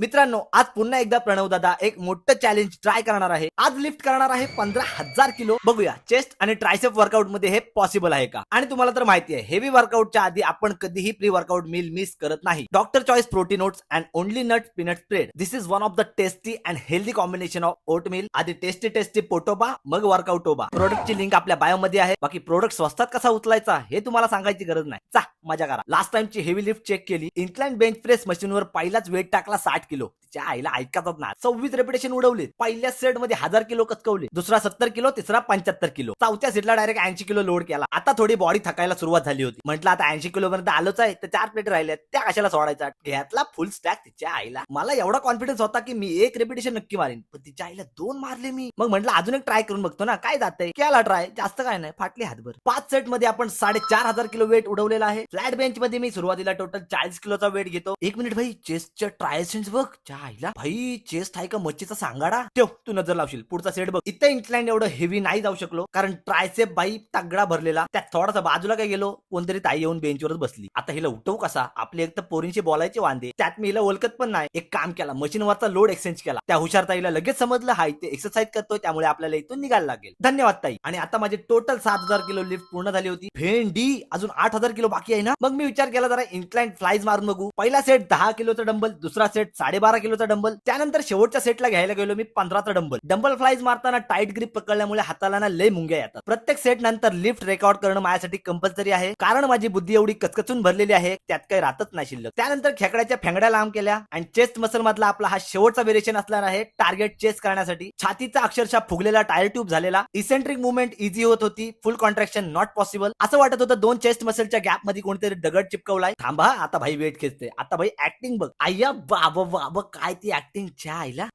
मित्रांनो, आज पुन्हा एकदा प्रणव दादा एक मोठं चॅलेंज ट्राय करणार आहे. आज लिफ्ट करणार आहे 15,000 किलो. बघूया चेस्ट आणि ट्रायसेप वर्कआउट मध्ये हे पॉसिबल आहे का. आणि तुम्हाला तर माहिती आहे, हेवी वर्कआउटच्या आधी आपण कधीही प्री वर्कआउट मील मिस करत नाही. Doctor choice protein oats and only nut peanut spread. This is one of the tasty and healthy combination of oat meal. आधी टेस्टी पोटोबा, मग वर्कआउट ओबा. प्रोडक्टची लिंक आपल्या बायो मध्ये आहे. बाकी प्रोडक्ट स्वस्तात कसा उचलायचा हे तुम्हाला सांगायची गरज नाही. चा मजा करा. लास्ट टाइमची हेवी लिफ्ट चेक केली. इन्क्लाइन बेंच प्रेस मशीनवर पहिलाच वेट टाकला 60 किलो. तिच्या आईला ऐकतच ना. 26 रेपिटेशन उडवले. पहिल्या सेट मध्ये 1000 किलो कचकवले. दुसरा 70 किलो, तिसरा 75 किलो. चौथ्या सेटला डायरेक्ट 80 किलो लोड केला. आता थोडी बॉडी थकायला सुरुवात झाली होती. म्हटलं आता 80 किलो पर्यंत आलोच आहे, तर 4 प्लेट राहिल्यात, त्या कशाला सोडायचा. घेतला फुल स्टॅक. तिच्या आईला मला एवढा कॉन्फिडन्स होता की मी एक रेपिटेशन नक्की मारेन, पण तिच्या आईला 2 मारले मी. मग म्हटलं अजून एक ट्राय करून बघतो ना, काय जातंय. केला ट्राय, जास्त काय नाही, फाटली हातभर. 5 सेट मध्ये आपण 4500 किलो वेट उडवलेला आहे. फ्लॅट बेंच मध्ये मी सुरुवातीला टोटल 40 किलोचा वेट घेतो. 1 मिनिट भाई, चेस्टच्या ट्रायसेंस बघ. च्या आईला भाई, चेस्ट आहे का मच्छीचा सांगाडा. ठेव, तू नजर लावशील. पुढचा सेट बघ. इथे इन्क्लाइन एवढं हेवी नाही जाऊ शकलो, कारण ट्रायसेप बाई तगडा भरलेला. त्यात थोडासा बाजूला काय गेलो, कोणतरी ताई येऊन बेंचवरच बसली. आता हिला उठवू कसा. आपले एक तर पोरींशी बोलायचे वांदे, त्यात मी हिला ओळखत पण नाही. एक काम केला, मशीनवरचा लोड एक्सचेंज केला. त्या हुशार ताईला लगेच समजलं हा इथे एक्सरसाइज करतोय, त्यामुळे आपल्याला इथून निघायला लागेल. धन्यवाद ताई. आणि आता माझी टोटल 7000 किलो लिफ्ट पूर्ण झाली होती. भेंडी अजून 8000 किलो बाकी आहे ना. मग मी विचार केला जरा इन्क्लाइन फ्लाईज मारून बघू. पहिला सेट 10 किलोचा डंबल, दुसरा सेट 12.5 किलोचा डंबल. त्यानंतर शेवटच्या सेटला घ्यायला गेलो मी 15चा डंबल. डंबल फ्लाईज मारताना टाईट ग्रिप पकडल्यामुळे हाताला ना लय मुंग्या येतात. प्रत्येक सेट नंतर लिफ्ट रेकॉर्ड करणं माझ्यासाठी कंपल्सरी आहे, कारण माझी बुद्धी एवढी कचकचून भरलेली आहे, त्यात काही राहतच नाही शिल्लक. त्यानंतर खेकड्याच्या फेंगड्या लांब केल्या आणि चेस्ट मसल मधला आपला हा शेवटचा व्हेरिएशन असणार आहे टार्गेट चेस्ट करण्यासाठी. छातीचा अक्षरशः फुगलेला टायर ट्यूब झालेला. इसेंट्रिक मुवमेंट इझी होत होती. फुल कॉन्ट्रॅक्शन नॉट पॉसिबल. असं वाटत होतं 2 चेस्ट मसलच्या गॅप मध्ये कोणतरी दगड चिपकवलाय. थांबा, आता भाई वेट खेचते. आता भाई ऍक्टिंग बघ. आय्या बाबा बाबा, काय ती ऍक्टिंग. च्या आईला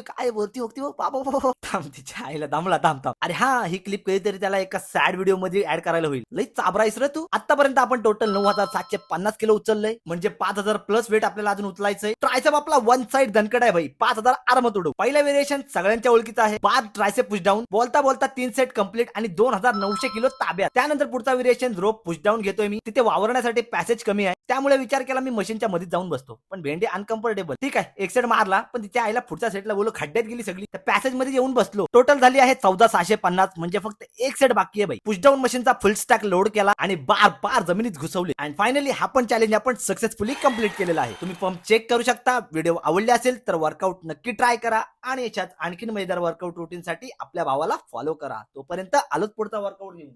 काय वरती होती बाबा. थांब, तिच्या आईला दमला. थांब. अरे हा, ही क्लिप कधीतरी त्याला एका सॅड व्हिडिओ मध्ये ऍड करायला होईल. लई चाबराईस रे तू. आतापर्यंत आपण टोटल 9750 किलो उचललंय, म्हणजे 5000 प्लस वेट आपल्याला अजून उचलायचंय. ट्रायसेप आपला वन साइड धनकड आहे भाई. 5000 आरामात उडव. पहिला व्हेरिएशन सगळ्यांच्या ओळखीचा आहे. 5 ट्रायसेप पुश डाऊन. बोलता 3 सेट कंप्लीट आणि 2900 किलो ताब्यात. त्यानंतर पुढचा व्हेरिएशन रोप पुश डाऊन घेतोय मी. तिथे वावरण्यासाठी पॅसेज कमी आहे, त्यामुळे विचार केला मी मशीनच्या मध्ये जाऊन बसतो. पण भेंडी अनकम्फर्टेबल. ठीक आहे, एक सेट मारला, पण तिच्या आईला पुढच्या सेटला बोलू खड्ड्यात गेली सगळी. त्या पॅसेज मध्ये येऊन बसलो. टोटल झाली आहे 14650, म्हणजे फक्त एक सेट बाकी आहे भाई. पुश डाऊन मशीनचा फुल स्टॅक लोड केला आणि बार जमिनीत घुसवले. आणि फायनली हा पण चॅलेंज आपण सक्सेसफुली कंप्लीट केलेला आहे. तुम्ही फॉर्म चेक करू शकता. व्हिडिओ आवडले असेल तर वर्कआउट नक्की ट्राय करा आणि याच्यात आणखीन मजेदार वर्कआउट रुटीन साठी आपल्या भावाला फॉलो करा. तोपर्यंत आलोच पुढचा वर्कआउट घेऊन.